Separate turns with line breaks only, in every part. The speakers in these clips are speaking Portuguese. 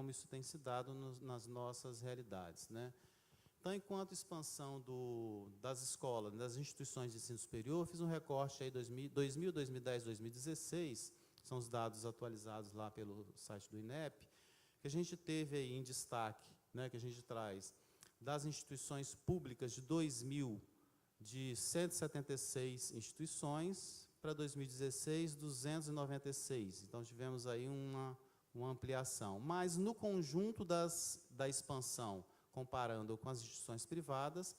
como isso tem se dado nas nossas realidades, né? Então, enquanto expansão das escolas, das instituições de ensino superior, fiz um recorte aí 2000, 2010, 2016, são os dados atualizados lá pelo site do INEP, que a gente teve aí em destaque, né, que a gente traz das instituições públicas de 2000, de 176 instituições, para 2016, 296. Então, tivemos aí uma ampliação. Mas, no conjunto da expansão, comparando com as instituições privadas,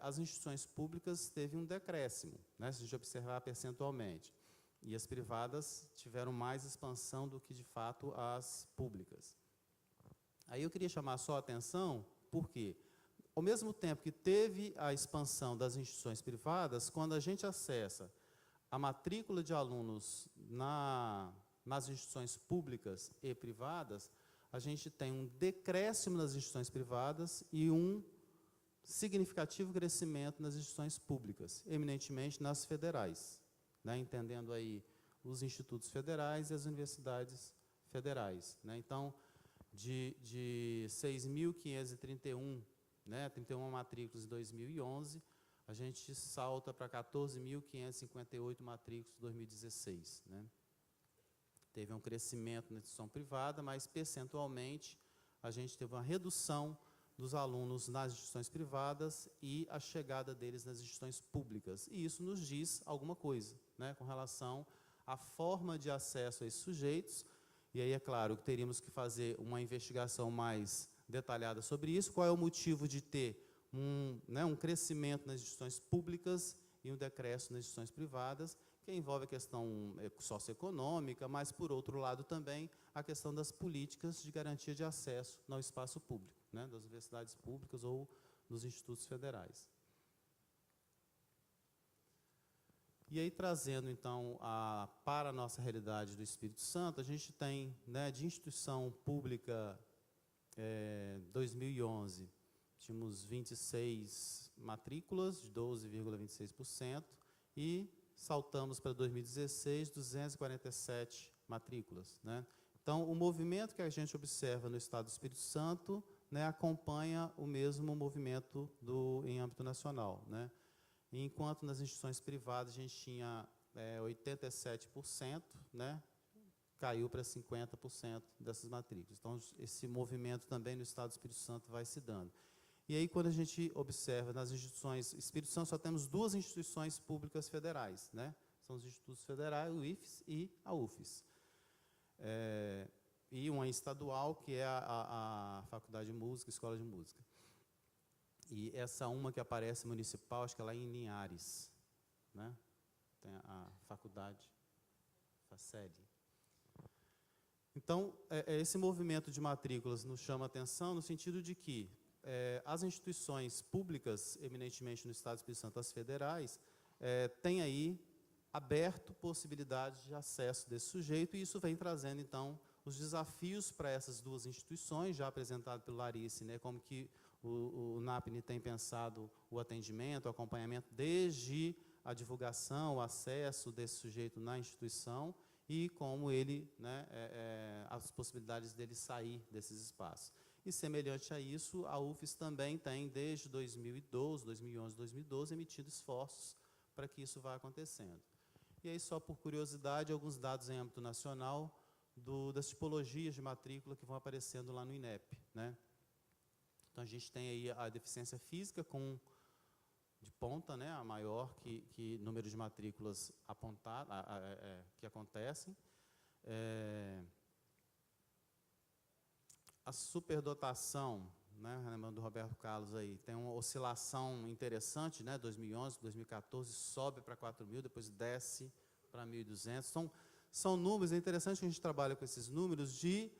as instituições públicas teve um decréscimo, né, se a gente observar percentualmente. E as privadas tiveram mais expansão do que, de fato, as públicas. Aí eu queria chamar só a atenção, porque, ao mesmo tempo que teve a expansão das instituições privadas, quando a gente acessa a matrícula de alunos nas instituições públicas e privadas, a gente tem um decréscimo nas instituições privadas e um significativo crescimento nas instituições públicas, eminentemente nas federais, né, entendendo aí os institutos federais e as universidades federais, né. Então, de 6.531, né, 31 matrículas em 2011, a gente salta para 14.558 matrículas em 2016, né. Teve um crescimento na instituição privada, mas, percentualmente, a gente teve uma redução dos alunos nas instituições privadas e a chegada deles nas instituições públicas. E isso nos diz alguma coisa, né, com relação à forma de acesso a esses sujeitos. E aí, é claro, que teríamos que fazer uma investigação mais detalhada sobre isso. Qual é o motivo de ter um crescimento nas instituições públicas e um decréscimo nas instituições privadas, que envolve a questão socioeconômica, mas, por outro lado, também a questão das políticas de garantia de acesso ao espaço público, né, das universidades públicas ou dos institutos federais. E aí, trazendo, então, para a nossa realidade do Espírito Santo, a gente tem, né, de instituição pública, 2011, tínhamos 26 matrículas, de 12,26%, e saltamos para 2016, 247 matrículas, né? Então, o movimento que a gente observa no Estado do Espírito Santo, né, acompanha o mesmo movimento em âmbito nacional, né? Enquanto nas instituições privadas a gente tinha 87%, né, caiu para 50% dessas matrículas. Então, esse movimento também no Estado do Espírito Santo vai se dando. E aí, quando a gente observa nas instituições, Espírito Santo só temos duas instituições públicas federais, né? São os institutos federais, o IFES e a UFES. E uma estadual, que é a Faculdade de Música, Escola de Música. E essa uma que aparece municipal, acho que é lá em Linhares, né? Tem a faculdade, FACED. Então, esse movimento de matrículas nos chama a atenção no sentido de que as instituições públicas, eminentemente no Estado do Espírito Santo, as federais, têm aí aberto possibilidades de acesso desse sujeito, e isso vem trazendo, então, os desafios para essas duas instituições, já apresentado pelo Larice, né, como que o NAPNE tem pensado o atendimento, o acompanhamento, desde a divulgação, o acesso desse sujeito na instituição, e como ele, né, as possibilidades dele sair desses espaços. E, semelhante a isso, a UFES também tem, desde 2012, 2011, 2012, emitido esforços para que isso vá acontecendo. E aí, só por curiosidade, alguns dados em âmbito nacional das tipologias de matrícula que vão aparecendo lá no INEP, né? Então, a gente tem aí a deficiência física de ponta, né, a maior que número de matrículas que acontecem. A superdotação, né, lembrando do Roberto Carlos aí, tem uma oscilação interessante, né, 2011, 2014, sobe para 4.000, depois desce para 1.200. São números, é interessante que a gente trabalha com esses números de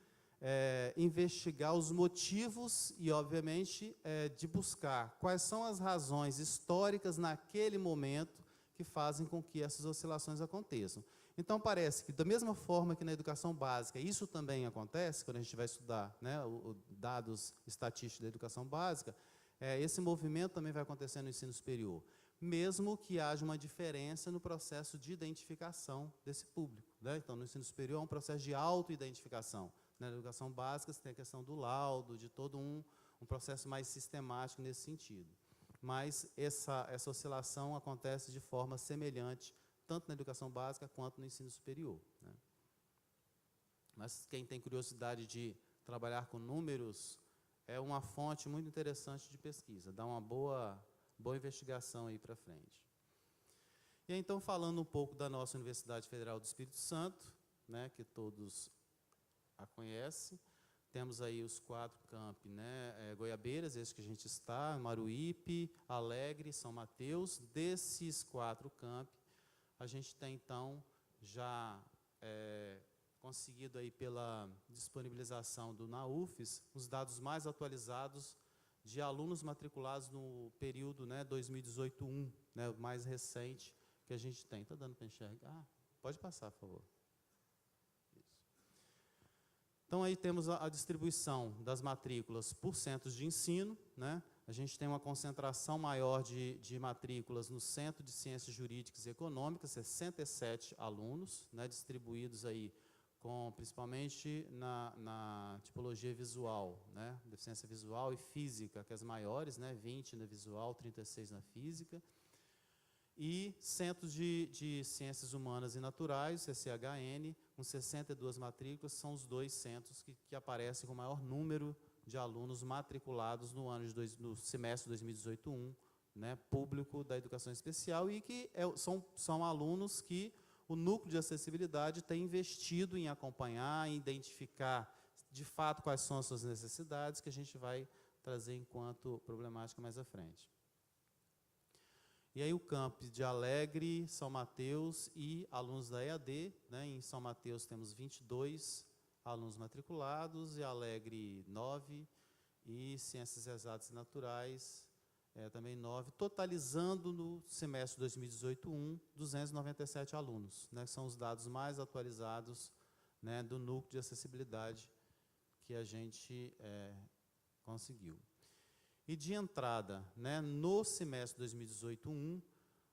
investigar os motivos e, obviamente, de buscar quais são as razões históricas naquele momento que fazem com que essas oscilações aconteçam. Então, parece que, da mesma forma que na educação básica, isso também acontece, quando a gente vai estudar, né, dados estatísticos da educação básica, esse movimento também vai acontecer no ensino superior, mesmo que haja uma diferença no processo de identificação desse público, né? Então, no ensino superior, é um processo de autoidentificação. Na educação básica, você tem a questão do laudo, de todo um processo mais sistemático nesse sentido. Mas essa oscilação acontece de forma semelhante, tanto na educação básica quanto no ensino superior, né? Mas quem tem curiosidade de trabalhar com números, é uma fonte muito interessante de pesquisa, dá uma boa investigação aí para frente. E aí, então, falando um pouco da nossa Universidade Federal do Espírito Santo, né, que todos a conhecem, temos aí os 4 campi, né, Goiabeiras, esse que a gente está, Maruípe, Alegre, São Mateus. Desses 4 campi, a gente tem, então, já conseguido aí pela disponibilização do NAUFES, os dados mais atualizados de alunos matriculados no período, né, 2018-1, né, o mais recente que a gente tem. Está dando para enxergar? Pode passar, por favor. Isso. Então, aí temos a distribuição das matrículas por centros de ensino, né? A gente tem uma concentração maior de matrículas no Centro de Ciências Jurídicas e Econômicas, 67 alunos, né, distribuídos aí principalmente na tipologia visual, né, deficiência visual e física, que é as maiores, né, 20 na visual, 36 na física. E centros de ciências humanas e naturais, CCHN, com 62 matrículas, são os 2 centros que aparecem com o maior número de alunos matriculados no semestre 2018-1, né, público da educação especial, e que são alunos que o núcleo de acessibilidade tem investido em acompanhar, em identificar de fato quais são as suas necessidades, que a gente vai trazer enquanto problemática mais à frente. E aí o campi de Alegre, São Mateus e alunos da EAD, né, em São Mateus temos 22 alunos matriculados, e Alegre 9, e Ciências Exatas e Naturais também 9, totalizando no semestre 2018-1, 297 alunos, né, que são os dados mais atualizados, né, do núcleo de acessibilidade que a gente conseguiu. E de entrada, né, no semestre 2018-1,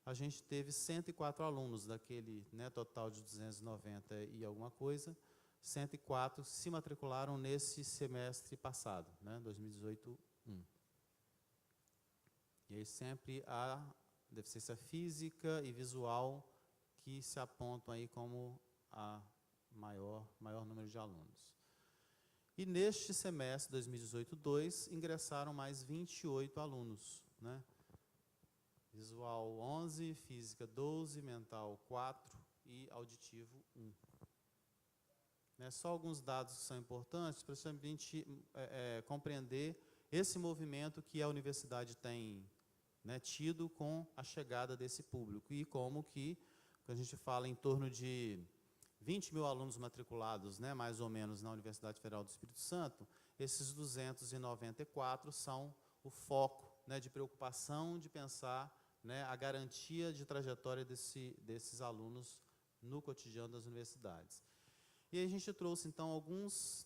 a gente teve 104 alunos, daquele, né, total de 290 e alguma coisa, 104 se matricularam nesse semestre passado, né, 2018-1. E aí sempre a deficiência física e visual que se apontam aí como a maior número de alunos. E neste semestre 2018-2, ingressaram mais 28 alunos, né? Visual 11, física 12, mental 4 e auditivo 1. Né, só alguns dados que são importantes para a gente compreender esse movimento que a universidade tem, né, tido com a chegada desse público, e como que, quando a gente fala em torno de 20 mil alunos matriculados, né, mais ou menos, na Universidade Federal do Espírito Santo, esses 294 são o foco, né, de preocupação, de pensar, né, a garantia de trajetória desses alunos no cotidiano das universidades. E aí a gente trouxe, então, alguns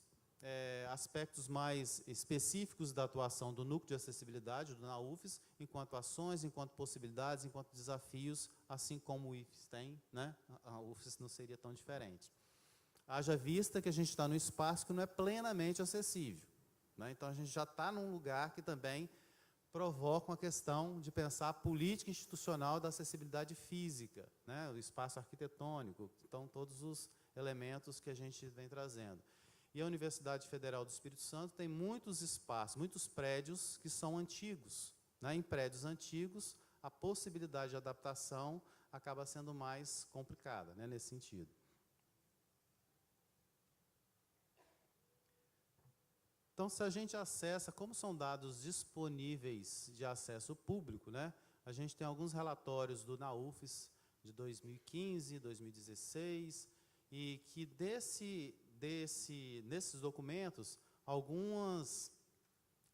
aspectos mais específicos da atuação do núcleo de acessibilidade, do NAUFES, enquanto ações, enquanto possibilidades, enquanto desafios, assim como o IFES tem, né? A UFES não seria tão diferente. Haja vista que a gente está num espaço que não é plenamente acessível, né? Então, a gente já está num lugar que também provoca uma questão de pensar a política institucional da acessibilidade física, né? O espaço arquitetônico, então, todos os elementos que a gente vem trazendo. E a Universidade Federal do Espírito Santo tem muitos espaços, muitos prédios que são antigos, né? Em prédios antigos, a possibilidade de adaptação acaba sendo mais complicada, né, nesse sentido. Então, se a gente acessa, como são dados disponíveis de acesso público, né, a gente tem alguns relatórios do NAUFES de 2015, 2016, e que nesses documentos, algumas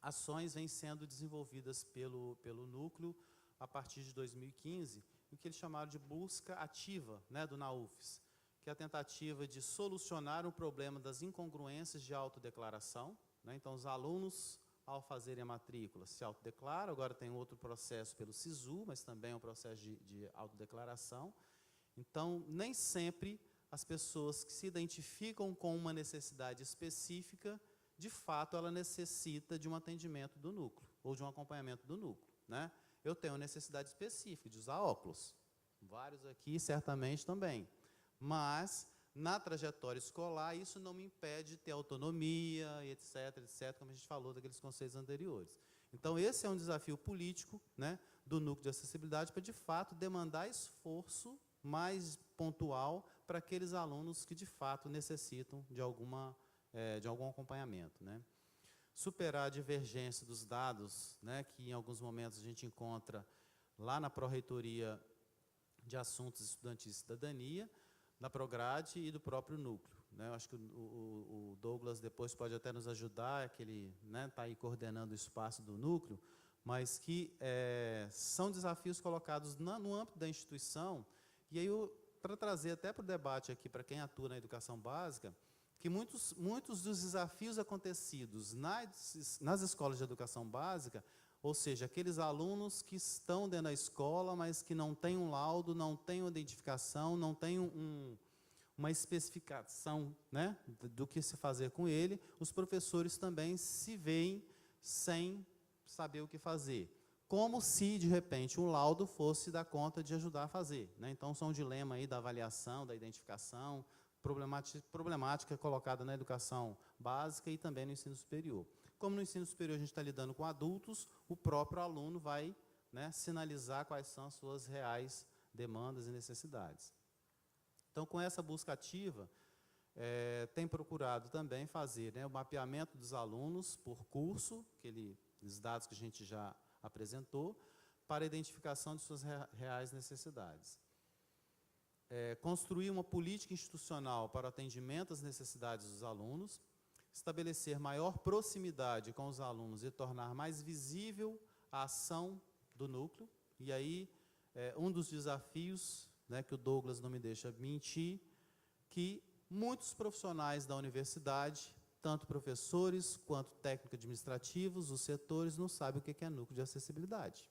ações vêm sendo desenvolvidas pelo núcleo a partir de 2015, o que eles chamaram de busca ativa, né, do NAUFES, que é a tentativa de solucionar o problema das incongruências de autodeclaração, né? Então, os alunos, ao fazerem a matrícula, se autodeclaram. Agora tem outro processo pelo SISU, mas também é um processo de autodeclaração. Então, nem sempre as pessoas que se identificam com uma necessidade específica, de fato, ela necessita de um atendimento do núcleo, ou de um acompanhamento do núcleo, né? Eu tenho necessidade específica de usar óculos, vários aqui certamente também, mas na trajetória escolar isso não me impede de ter autonomia, etc, etc, como a gente falou daqueles conceitos anteriores. Então, esse é um desafio político, né, do núcleo de acessibilidade para, de fato, demandar esforço mais pontual para aqueles alunos que, de fato, necessitam de algum acompanhamento, né? Superar a divergência dos dados, né, que, em alguns momentos, a gente encontra lá na Pró-Reitoria de Assuntos Estudantis e Cidadania, da Prograde e do próprio núcleo, né? Eu acho que o Douglas depois pode até nos ajudar, que ele está aí coordenando o espaço do núcleo, mas que são desafios colocados no âmbito da instituição, e aí para trazer até para o debate aqui, para quem atua na educação básica, que muitos dos desafios acontecidos nas escolas de educação básica, ou seja, aqueles alunos que estão dentro da escola, mas que não têm um laudo, não têm uma identificação, não têm uma especificação, né, do que se fazer com ele, os professores também se veem sem saber o que fazer. Como se, de repente, um laudo fosse dar conta de ajudar a fazer, né? Então, são um dilema aí da avaliação, da identificação, problemática colocada na educação básica e também no ensino superior. Como no ensino superior a gente está lidando com adultos, o próprio aluno vai, né, sinalizar quais são as suas reais demandas e necessidades. Então, com essa busca ativa, tem procurado também fazer, né, o mapeamento dos alunos por curso, os dados que a gente já apresentou, para a identificação de suas reais necessidades. Construir uma política institucional para o atendimento às necessidades dos alunos, estabelecer maior proximidade com os alunos e tornar mais visível a ação do núcleo. E aí, um dos desafios, né, que o Douglas não me deixa mentir, que muitos profissionais da universidade, tanto professores quanto técnicos administrativos, os setores, não sabem o que é núcleo de acessibilidade.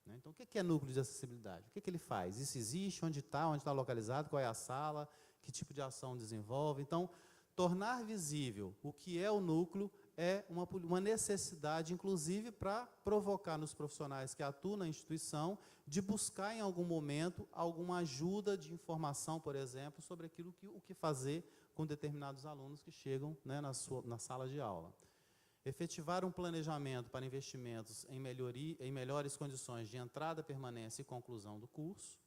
Então, o que é núcleo de acessibilidade? O que ele faz? Isso existe? Onde está localizado? Qual é a sala? Que tipo de ação desenvolve? Então, tornar visível o que é o núcleo é uma necessidade, inclusive, para provocar nos profissionais que atuam na instituição, de buscar, em algum momento, alguma ajuda de informação, por exemplo, sobre o que fazer com determinados alunos que chegam, né, na sala de aula. Efetivar um planejamento para investimentos em melhores condições de entrada, permanência e conclusão do curso.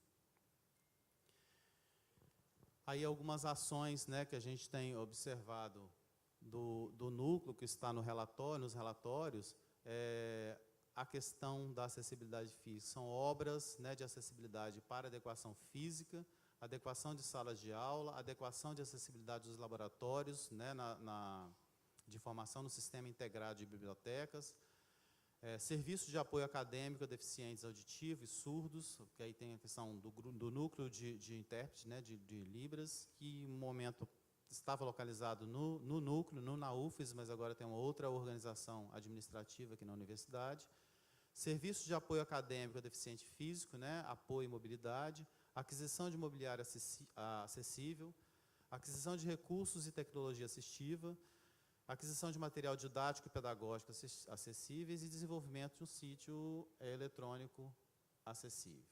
Aí algumas ações, né, que a gente tem observado do núcleo que está nos relatórios, a questão da acessibilidade física. São obras, né, de acessibilidade para adequação física, adequação de salas de aula, adequação de acessibilidade dos laboratórios, né, de formação no sistema integrado de bibliotecas, serviços de apoio acadêmico a deficientes auditivos e surdos, que aí tem a questão do núcleo de intérprete, né, de Libras, que no momento estava localizado no núcleo, na UFES, mas agora tem uma outra organização administrativa aqui na universidade. Serviços de apoio acadêmico a deficiente físico, né, apoio e mobilidade, aquisição de mobiliário acessível, aquisição de recursos e tecnologia assistiva, aquisição de material didático e pedagógico acessíveis e desenvolvimento de um sítio eletrônico acessível.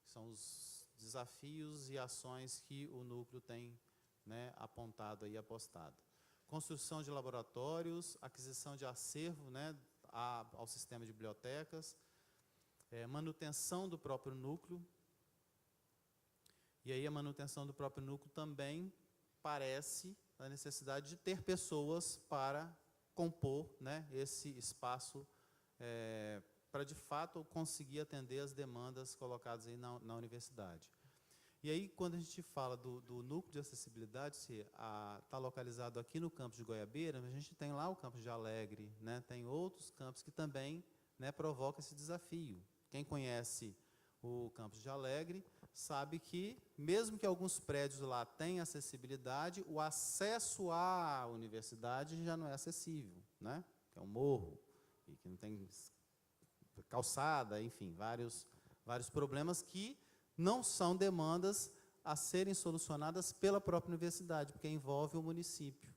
São os desafios e ações que o núcleo tem, né, apontado e apostado. Construção de laboratórios, aquisição de acervo, né, ao sistema de bibliotecas, manutenção do próprio núcleo. E aí a manutenção do próprio núcleo também parece a necessidade de ter pessoas para compor, né, esse espaço, para, de fato, conseguir atender as demandas colocadas aí na universidade. E aí, quando a gente fala do núcleo de acessibilidade, está localizado aqui no campus de Goiabeira, a gente tem lá o campus de Alegre, né, tem outros campos que também, né, provocam esse desafio. Quem conhece o campus de Alegre sabe que, mesmo que alguns prédios lá tenham acessibilidade, o acesso à universidade já não é acessível, né? Que é um morro, e que não tem calçada, enfim, vários problemas que não são demandas a serem solucionadas pela própria universidade, porque envolve o município,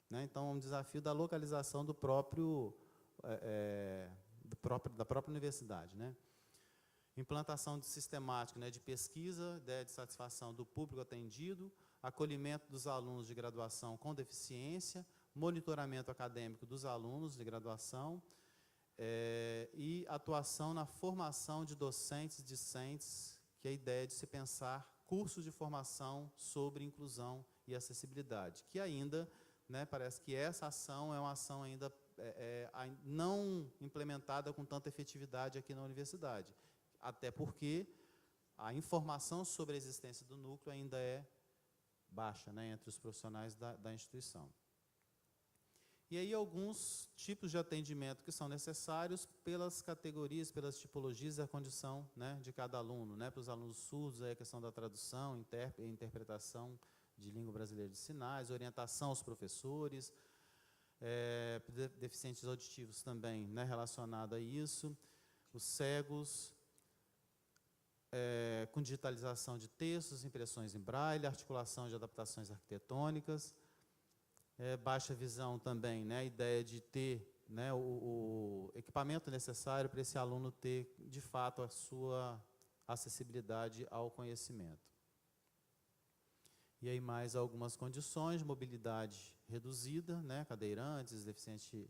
né? Então, é um desafio da localização da própria universidade, né? Implantação de sistemática, né, de pesquisa, ideia de satisfação do público atendido, acolhimento dos alunos de graduação com deficiência, monitoramento acadêmico dos alunos de graduação, e atuação na formação de docentes e discentes, que é a ideia de se pensar cursos de formação sobre inclusão e acessibilidade, que ainda, né, parece que essa ação é uma ação ainda não implementada com tanta efetividade aqui na universidade, até porque a informação sobre a existência do núcleo ainda é baixa, né, entre os profissionais da instituição. E aí alguns tipos de atendimento que são necessários pelas categorias, pelas tipologias e a condição, né, de cada aluno, né? Para os alunos surdos, a questão da tradução, interpretação de língua brasileira de sinais, orientação aos professores, deficientes auditivos também, né, relacionado a isso, os cegos, com digitalização de textos, impressões em braille, articulação de adaptações arquitetônicas, baixa visão também, né, a ideia de ter, né, o equipamento necessário para esse aluno ter, de fato, a sua acessibilidade ao conhecimento. E aí mais algumas condições, mobilidade reduzida, né, cadeirantes, deficiente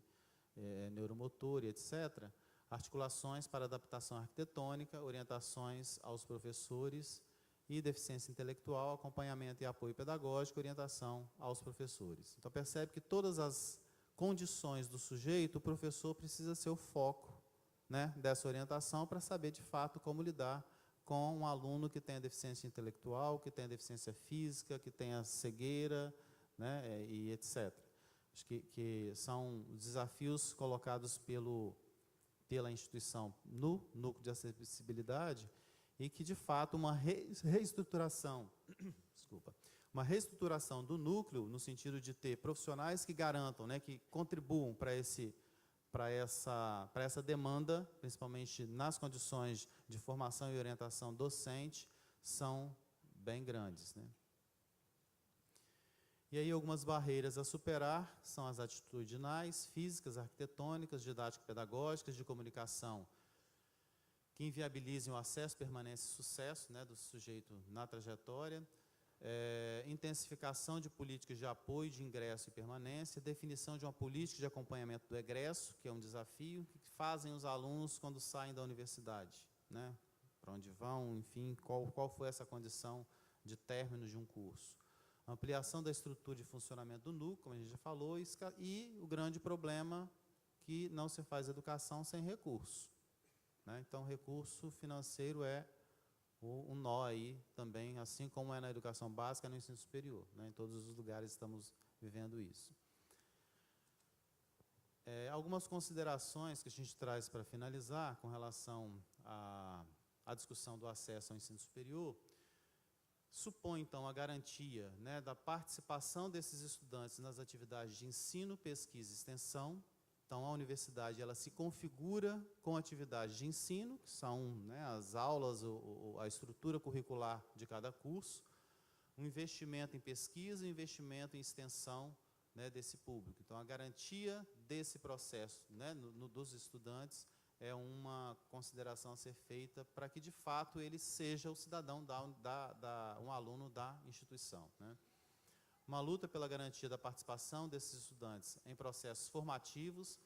neuromotor, etc., articulações para adaptação arquitetônica, orientações aos professores e deficiência intelectual, acompanhamento e apoio pedagógico, orientação aos professores. Então, percebe que todas as condições do sujeito, o professor precisa ser o foco, né, dessa orientação para saber, de fato, como lidar com um aluno que tenha deficiência intelectual, que tenha deficiência física, que tenha cegueira, né, e etc. Acho que são desafios colocados pela instituição no núcleo de acessibilidade e que, de fato, uma reestruturação, desculpa, uma reestruturação do núcleo, no sentido de ter profissionais que garantam, né, que contribuam para essa demanda, principalmente nas condições de formação e orientação docente, são bem grandes, né? E aí algumas barreiras a superar são as atitudinais, físicas, arquitetônicas, didático-pedagógicas, de comunicação, que inviabilizem o acesso, permanência e sucesso, né, do sujeito na trajetória, intensificação de políticas de apoio, de ingresso e permanência, definição de uma política de acompanhamento do egresso, que é um desafio, que fazem os alunos quando saem da universidade, né, para onde vão, enfim, qual foi essa condição de término de um curso. Ampliação da estrutura de funcionamento do núcleo, como a gente já falou, e o grande problema que não se faz educação sem recurso, né? Então, recurso financeiro é um nó aí também, assim como é na educação básica e no ensino superior, né? Em todos os lugares estamos vivendo isso. Algumas considerações que a gente traz para finalizar com relação à discussão do acesso ao ensino superior. Supõe, então, a garantia, né, da participação desses estudantes nas atividades de ensino, pesquisa e extensão. Então, a universidade ela se configura com atividades de ensino, que são, né, as aulas, a estrutura curricular de cada curso, um investimento em pesquisa e um investimento em extensão, né, desse público. Então, a garantia desse processo, né, dos estudantes é uma consideração a ser feita para que, de fato, ele seja o cidadão, um aluno da instituição, né? Uma luta pela garantia da participação desses estudantes em processos formativos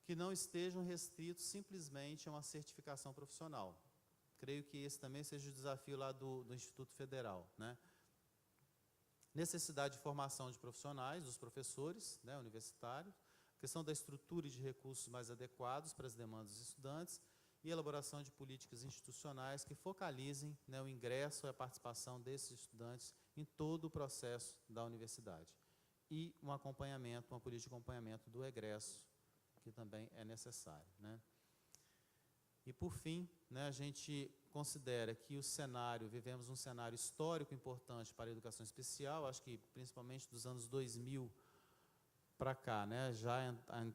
que não estejam restritos simplesmente a uma certificação profissional. Creio que esse também seja o desafio lá do Instituto Federal, né? Necessidade de formação de profissionais, dos professores, né, universitários, questão da estrutura e de recursos mais adequados para as demandas dos estudantes e elaboração de políticas institucionais que focalizem, né, o ingresso e a participação desses estudantes em todo o processo da universidade. E um acompanhamento, uma política de acompanhamento do egresso, que também é necessário, né? E, por fim, né, a gente considera que vivemos um cenário histórico importante para a educação especial, acho que principalmente dos anos 2000 para cá, né, já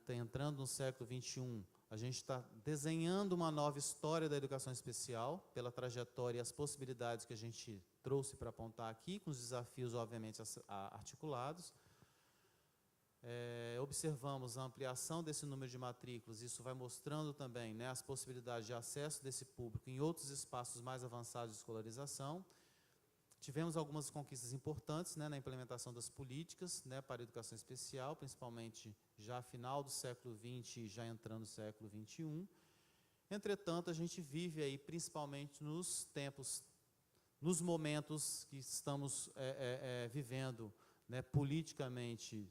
entrando no século XXI, A gente está desenhando uma nova história da educação especial, pela trajetória e as possibilidades que a gente trouxe para apontar aqui, com os desafios, obviamente, articulados. Observamos a ampliação desse número de matrículas, isso vai mostrando também, né, as possibilidades de acesso desse público em outros espaços mais avançados de escolarização. Tivemos algumas conquistas importantes, né, na implementação das políticas, né, para a educação especial, principalmente já final do século XX e já entrando no século XXI. Entretanto, a gente vive aí, principalmente nos tempos, nos momentos que estamos vivendo, né, politicamente,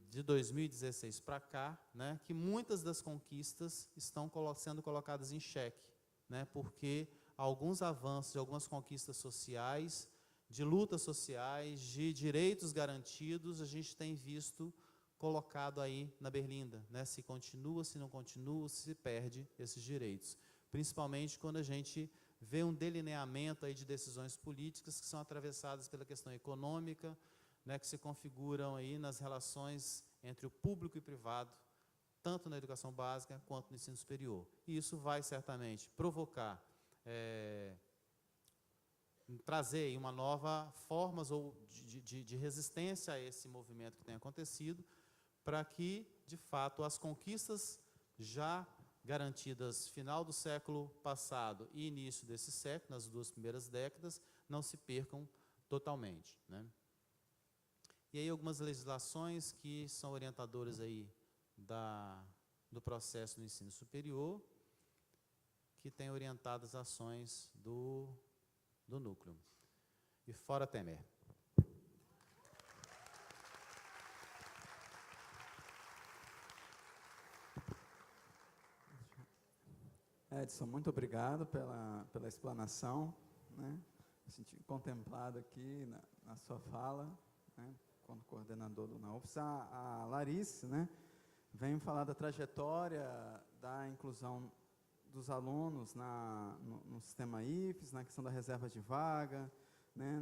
de 2016 para cá, né, que muitas das conquistas estão sendo colocadas em xeque, né, porque alguns avanços de algumas conquistas sociais, de lutas sociais, de direitos garantidos, a gente tem visto colocado aí na berlinda, né, se continua, se não continua, se perde esses direitos, principalmente quando a gente vê um delineamento aí de decisões políticas que são atravessadas pela questão econômica, né, que se configuram aí nas relações entre o público e privado, tanto na educação básica quanto no ensino superior. E isso vai certamente provocar, trazer uma nova forma de resistência a esse movimento que tem acontecido, para que, de fato, as conquistas já garantidas final do século passado e início desse século, nas duas primeiras décadas, não se percam totalmente, né? E aí algumas legislações que são orientadoras aí do processo no ensino superior, que têm orientado as ações do núcleo. E fora Temer.
Edson, muito obrigado pela explanação, né? Me senti contemplado aqui na sua fala, né, como coordenador do UNAUFS. A Larice, né, vem falar da trajetória da inclusão dos alunos no sistema IFES, na questão da reserva de vaga, né,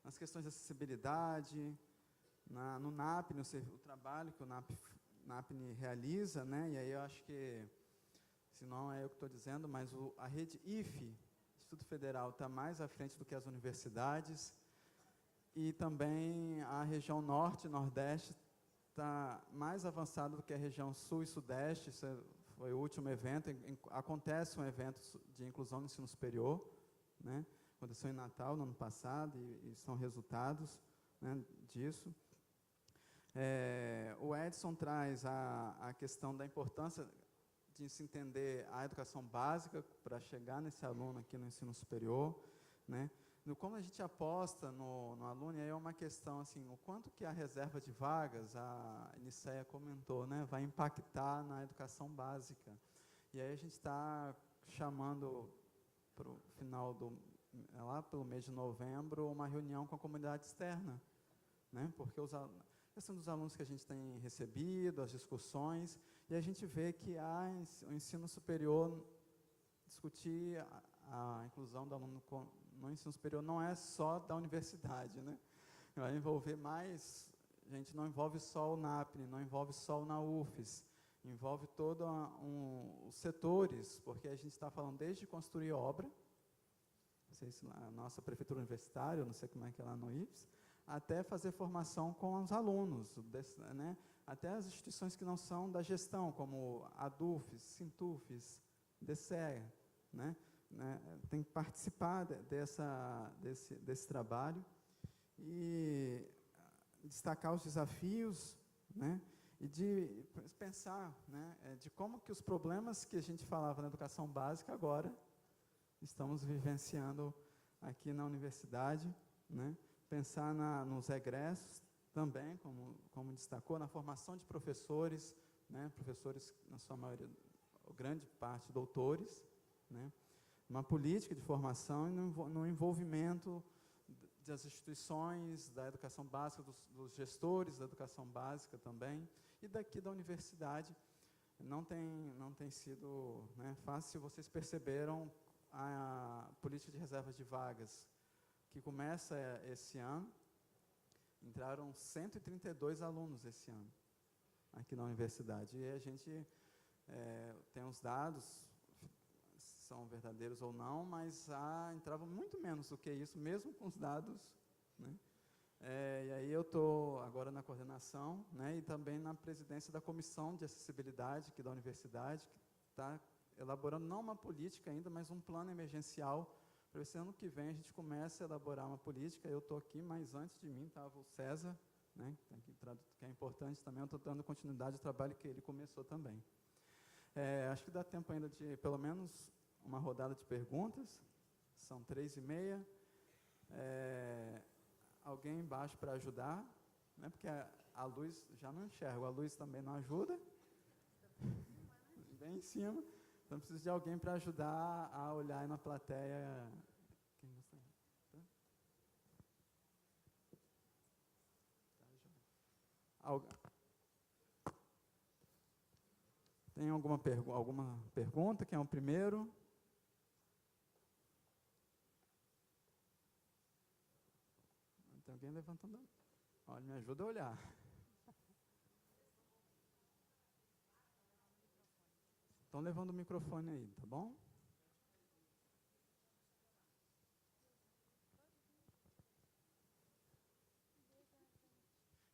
nas questões de acessibilidade, no NAPNE, o trabalho que o NAPNE realiza, né, e aí eu acho que, se não é eu que estou dizendo, mas a rede IFE, Instituto Federal, está mais à frente do que as universidades, e também a região Norte e Nordeste está mais avançada do que a região Sul e Sudeste. Isso foi o último evento. Acontece um evento de inclusão no ensino superior, né? Aconteceu em Natal, no ano passado, e são resultados, né, disso. O Edson traz a questão da importância de se entender a educação básica para chegar nesse aluno aqui no ensino superior, né? Como a gente aposta no aluno, aí é uma questão assim, o quanto que a reserva de vagas, a Nicéia comentou, né, vai impactar na educação básica. E aí a gente está chamando para o final lá pelo mês de novembro, uma reunião com a comunidade externa, né, porque a questão dos alunos que a gente tem recebido, as discussões, e a gente vê que o ensino superior, discutir a inclusão do aluno no ensino superior não é só da universidade, né? Vai envolver mais, a gente não envolve só o NAPNE, não envolve só o NAUFES, envolve todos os setores, porque a gente está falando desde construir obra, não sei se a nossa prefeitura universitária, eu não sei como é que é lá no IFES, até fazer formação com os alunos, né? Até as instituições que não são da gestão, como ADUFES, SINTUFES, DCEA, né? Tem que participar desse trabalho e destacar os desafios, né? E de pensar, né, de como que os problemas que a gente falava na educação básica agora estamos vivenciando aqui na universidade, né? Pensar nos egressos também, como destacou, na formação de professores, né? Professores, na sua maioria, grande parte, doutores, né? Uma política de formação e no envolvimento das instituições, da educação básica, dos gestores da educação básica também, e daqui da universidade. Não tem sido, né, fácil. Vocês perceberam a política de reservas de vagas, que começa esse ano, entraram 132 alunos esse ano. aqui na universidade. E a gente tem os dados, são verdadeiros ou não, mas entrava muito menos do que isso, mesmo com os dados, né? E aí eu estou agora na coordenação, né, e também na presidência da Comissão de Acessibilidade aqui da universidade, que está elaborando não uma política ainda, mas um plano emergencial, para esse ano que vem a gente comece a elaborar uma política. Eu estou aqui, mas antes de mim estava o César, né, que é importante também, eu estou dando continuidade ao trabalho que ele começou também. Acho que dá tempo ainda de pelo menos uma rodada de perguntas, são 3h30. Alguém embaixo para ajudar, né, porque a luz, já não enxergo, a luz também não ajuda, bem em cima, então preciso de alguém para ajudar a olhar aí na plateia. Quem você Tem alguma pergunta? Quem é o primeiro? Tem alguém levantando? Olha, me ajuda a olhar. Estão levando o microfone aí, tá bom?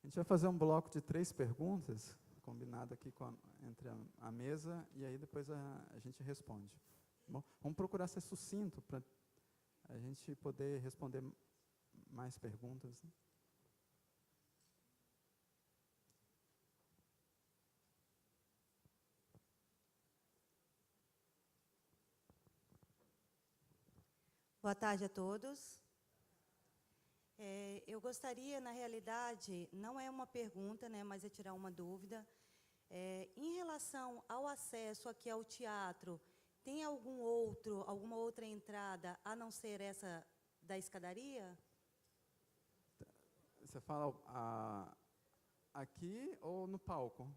A gente vai fazer um bloco de 3 perguntas, combinado aqui entre a mesa, e aí depois a gente responde. Bom, vamos procurar ser sucinto para a gente poder responder mais perguntas, né?
Boa tarde a todos. Eu gostaria, na realidade, não é uma pergunta, né, mas é tirar uma dúvida. Em relação ao acesso aqui ao teatro, tem alguma outra entrada, a não ser essa da escadaria?
Você fala aqui ou no palco?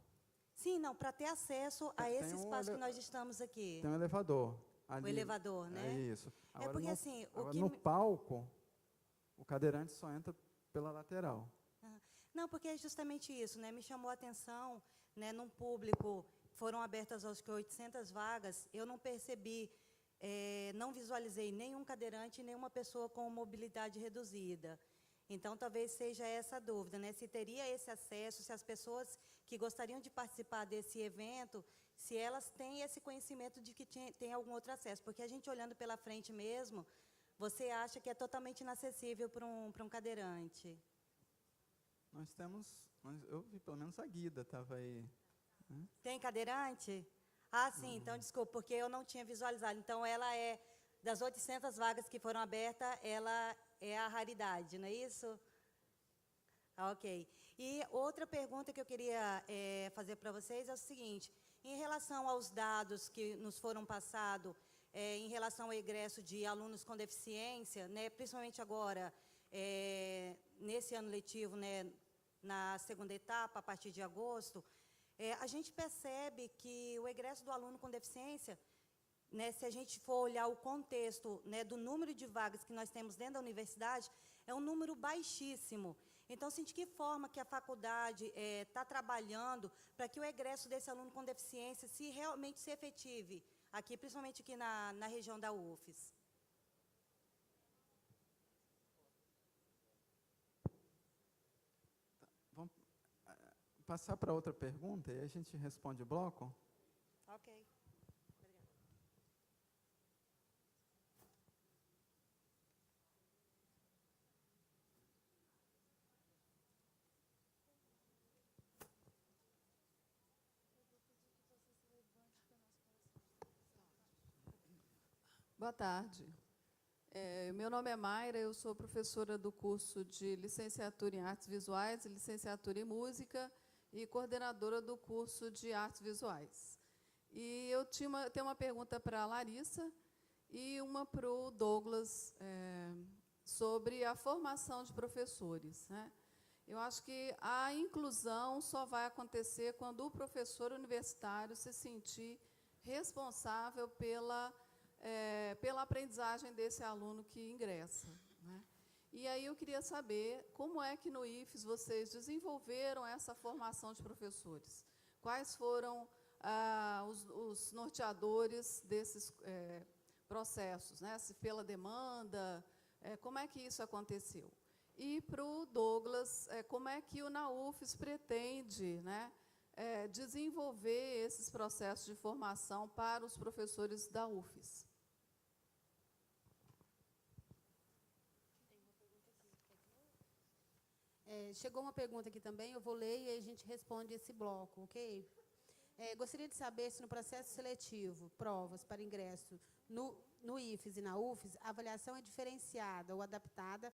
Sim, não, para ter acesso a esse espaço que nós estamos aqui.
Tem um elevador. Ali,
o elevador, né?
É isso. Agora,
porque assim,
no palco, o cadeirante só entra pela lateral.
Não, porque é justamente isso, né? Me chamou a atenção, né, num público, foram abertas acho que 800 vagas, eu não percebi, não visualizei nenhum cadeirante, nenhuma pessoa com mobilidade reduzida. Então, talvez seja essa a dúvida, né? Se teria esse acesso, se as pessoas que gostariam de participar desse evento, se elas têm esse conhecimento de que tem algum outro acesso. Porque a gente olhando pela frente mesmo, você acha que é totalmente inacessível para um cadeirante.
Nós temos, eu vi pelo menos a Guida estava aí. Né?
Tem cadeirante? Ah, sim, então desculpa, porque eu não tinha visualizado. Então, ela é, das 800 vagas que foram abertas, ela é a raridade, não é isso? Ok. E outra pergunta que eu queria fazer para vocês é o seguinte, em relação aos dados que nos foram passados, em relação ao egresso de alunos com deficiência, né, principalmente agora, nesse ano letivo, né, na segunda etapa, a partir de agosto, a gente percebe que o egresso do aluno com deficiência, né, se a gente for olhar o contexto, né, do número de vagas que nós temos dentro da universidade, é um número baixíssimo. Então, assim, de que forma que a faculdade está trabalhando para que o egresso desse aluno com deficiência se realmente se efetive, aqui, principalmente aqui na região da UFES?
Vamos passar para outra pergunta e a gente responde o bloco?
Ok.
Boa tarde. Meu nome é Mayra, eu sou professora do curso de Licenciatura em Artes Visuais e Licenciatura em Música e coordenadora do curso de Artes Visuais. E eu tenho uma pergunta para a Larissa e uma para o Douglas sobre a formação de professores, né? Eu acho que a inclusão só vai acontecer quando o professor universitário se sentir responsável pela aprendizagem desse aluno que ingressa, né? E aí eu queria saber como é que no IFES vocês desenvolveram essa formação de professores. quais foram os norteadores desses processos, né? Se pela demanda, como é que isso aconteceu? E para o Douglas, como é que o NAUFES pretende, né, desenvolver esses processos de formação para os professores da UFES?
Chegou uma pergunta aqui também, eu vou ler e aí a gente responde esse bloco, ok? Gostaria de saber se no processo seletivo, provas para ingresso no IFES e na UFES, a avaliação é diferenciada ou adaptada